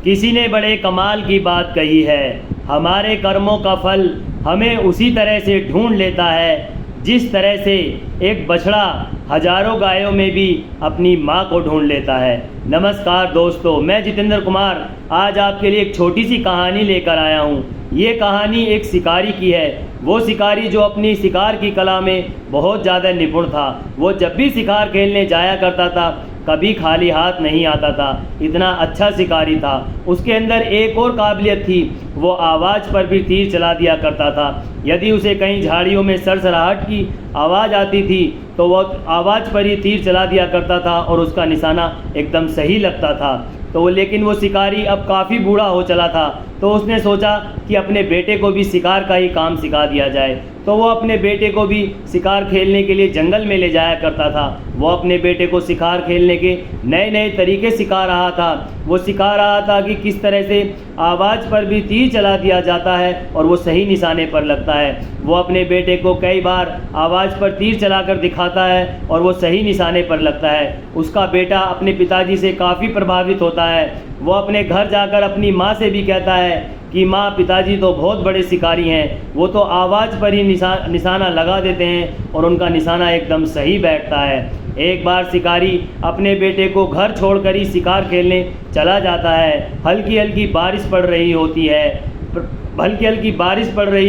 किसी ने बड़े कमाल की बात कही है, हमारे कर्मों का फल हमें उसी तरह से ढूंढ लेता है जिस तरह से एक बछड़ा हजारों गायों में भी अपनी माँ को ढूंढ लेता है। नमस्कार दोस्तों, मैं जितेंद्र कुमार आज आपके लिए एक छोटी सी कहानी लेकर आया हूँ। ये कहानी एक शिकारी की है। वो शिकारी जो अपनी शिकार की कला में बहुत ज़्यादा निपुण था। वो जब भी शिकार खेलने जाया करता था कभी खाली हाथ नहीं आता था, इतना अच्छा शिकारी था। उसके अंदर एक और काबिलियत थी, वो आवाज़ पर भी तीर चला दिया करता था। यदि उसे कहीं झाड़ियों में सरसराहट की आवाज़ आती थी तो वो आवाज़ पर ही तीर चला दिया करता था और उसका निशाना एकदम सही लगता था। लेकिन वो शिकारी अब काफ़ी बूढ़ा हो चला था, तो उसने सोचा कि अपने बेटे को भी शिकार का ही काम सिखा दिया जाए। तो वो अपने बेटे को भी शिकार खेलने के लिए जंगल में ले जाया करता था। वो अपने बेटे को शिकार खेलने के नए नए तरीके सिखा रहा था। वो सिखा रहा था कि किस तरह से आवाज़ पर भी तीर चला दिया जाता है और वो सही निशाने पर लगता है। वो अपने बेटे को कई बार आवाज़ पर तीर चलाकर दिखाता है और वो सही निशाने पर लगता है। उसका बेटा अपने पिताजी से काफ़ी प्रभावित होता है। वो अपने घर जाकर अपनी माँ से भी कहता है कि माँ, पिताजी तो बहुत बड़े शिकारी हैं, वो तो आवाज़ पर ही निशाना लगा देते हैं और उनका निशाना एकदम सही बैठता है। एक बार शिकारी अपने बेटे को घर छोड़कर ही शिकार खेलने चला जाता है। हल्की हल्की बारिश पड़ रही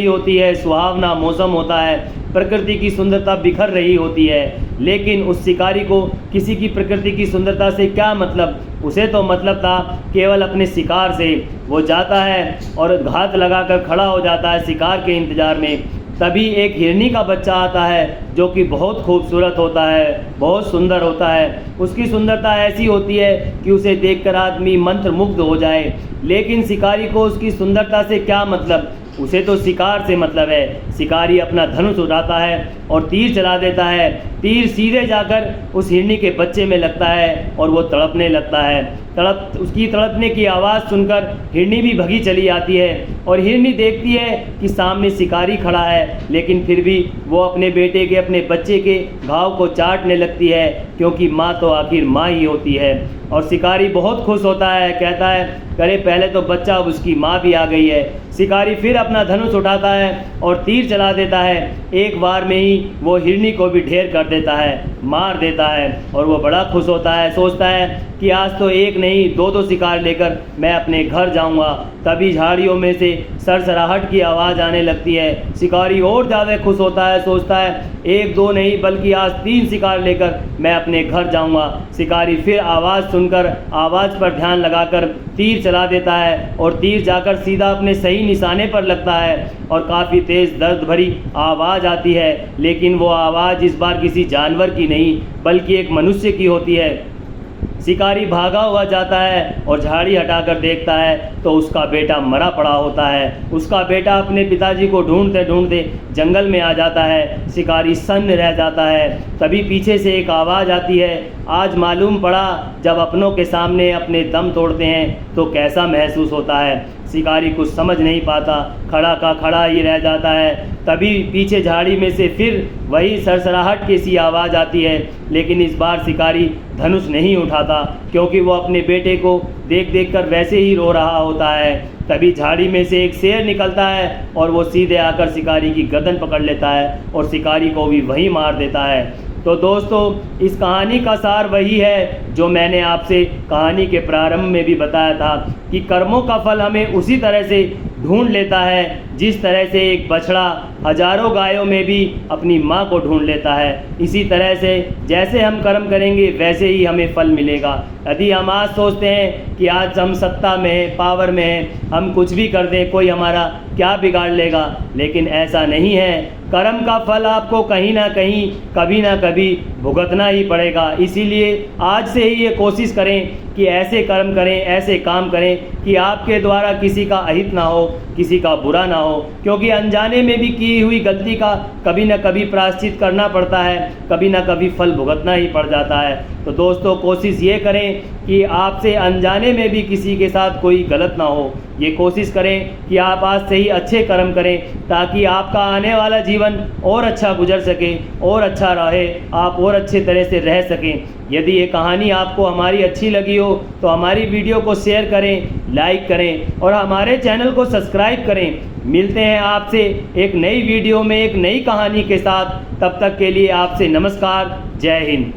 होती है, सुहावना मौसम होता है, प्रकृति की सुंदरता बिखर रही होती है। लेकिन उस शिकारी को किसी की प्रकृति की सुंदरता से क्या मतलब, उसे तो मतलब था केवल अपने शिकार से। वो जाता है और घात लगाकर खड़ा हो जाता है शिकार के इंतज़ार में। तभी एक हिरनी का बच्चा आता है जो कि बहुत खूबसूरत होता है, बहुत सुंदर होता है। उसकी सुंदरता ऐसी होती है कि उसे देखकर आदमी मंत्रमुग्ध हो जाए। लेकिन शिकारी को उसकी सुंदरता से क्या मतलब, उसे तो शिकार से मतलब है। शिकारी अपना धनुष उठाता है और तीर चला देता है। तीर सीधे जाकर उस हिरनी के बच्चे में लगता है और वो तड़पने लगता है। उसकी तड़पने की आवाज़ सुनकर हिरनी भी भगी चली आती है और हिरनी देखती है कि सामने शिकारी खड़ा है, लेकिन फिर भी वो अपने बेटे के, अपने बच्चे के घाव को चाटने लगती है, क्योंकि माँ तो आखिर माँ ही होती है। और शिकारी बहुत खुश होता है, कहता है अरे पहले तो बच्चा, अब उसकी माँ भी आ गई है। शिकारी फिर अपना धनुष उठाता है और तीर चला देता है। एक बार में ही वो हिरनी को भी ढेर कर देता है, मार देता है और वो बड़ा खुश होता है। सोचता है कि आज तो एक नहीं दो शिकार लेकर मैं अपने घर जाऊंगा। तभी झाड़ियों में से सरसराहट की आवाज़ आने लगती है। शिकारी और ज़्यादा खुश होता है, सोचता है एक दो नहीं बल्कि आज 3 शिकार लेकर मैं अपने घर जाऊंगा। शिकारी फिर आवाज़ सुनकर आवाज़ पर ध्यान लगाकर तीर चला देता है और तीर जाकर सीधा अपने सही निशाने पर लगता है और काफ़ी तेज़ दर्द भरी आवाज़ आती है। लेकिन वो आवाज़ इस बार किसी जानवर की नहीं बल्कि एक मनुष्य की होती है। शिकारी भागा हुआ जाता है और झाड़ी हटाकर देखता है तो उसका बेटा मरा पड़ा होता है। उसका बेटा अपने पिताजी को ढूंढते ढूंढते जंगल में आ जाता है। शिकारी सन्न रह जाता है। तभी पीछे से एक आवाज़ आती है, आज मालूम पड़ा जब अपनों के सामने अपने दम तोड़ते हैं तो कैसा महसूस होता है। शिकारी कुछ समझ नहीं पाता, खड़ा का खड़ा ही रह जाता है। तभी पीछे झाड़ी में से फिर वही सरसराहट की सी आवाज़ आती है, लेकिन इस बार शिकारी धनुष नहीं उठाता, क्योंकि वो अपने बेटे को देख देख कर वैसे ही रो रहा होता है। तभी झाड़ी में से एक शेर निकलता है और वो सीधे आकर शिकारी की गर्दन पकड़ लेता है और शिकारी को भी वहीं मार देता है। तो दोस्तों, इस कहानी का सार वही है जो मैंने आपसे कहानी के प्रारंभ में भी बताया था कि कर्मों का फल हमें उसी तरह से ढूंढ लेता है जिस तरह से एक बछड़ा हजारों गायों में भी अपनी माँ को ढूंढ लेता है। इसी तरह से जैसे हम कर्म करेंगे वैसे ही हमें फल मिलेगा। यदि हम आज सोचते हैं कि आज हम सत्ता में हैं, पावर में हैं, हम कुछ भी कर दें, कोई हमारा क्या बिगाड़ लेगा, लेकिन ऐसा नहीं है। कर्म का फल आपको कहीं ना कहीं, कभी ना कभी भुगतना ही पड़ेगा। इसीलिए आज से ही ये कोशिश करें कि ऐसे कर्म करें, ऐसे काम करें कि आपके द्वारा किसी का अहित ना हो, किसी का बुरा ना हो, क्योंकि अनजाने में भी की हुई गलती का कभी ना कभी प्रायश्चित करना पड़ता है, कभी ना कभी फल भुगतना ही पड़ जाता है। तो दोस्तों, कोशिश ये करें कि आपसे अनजाने में भी किसी के साथ कोई गलत ना हो। ये कोशिश करें कि आप आज से ही अच्छे कर्म करें ताकि आपका आने वाला जीवन और अच्छा गुजर सके और अच्छा रहे, आप और अच्छे तरह से रह सकें। यदि ये कहानी आपको हमारी अच्छी लगी हो तो हमारी वीडियो को शेयर करें, लाइक करें और हमारे चैनल को सब्सक्राइब करें। मिलते हैं आपसे एक नई वीडियो में एक नई कहानी के साथ। तब तक के लिए आपसे नमस्कार। जय हिंद।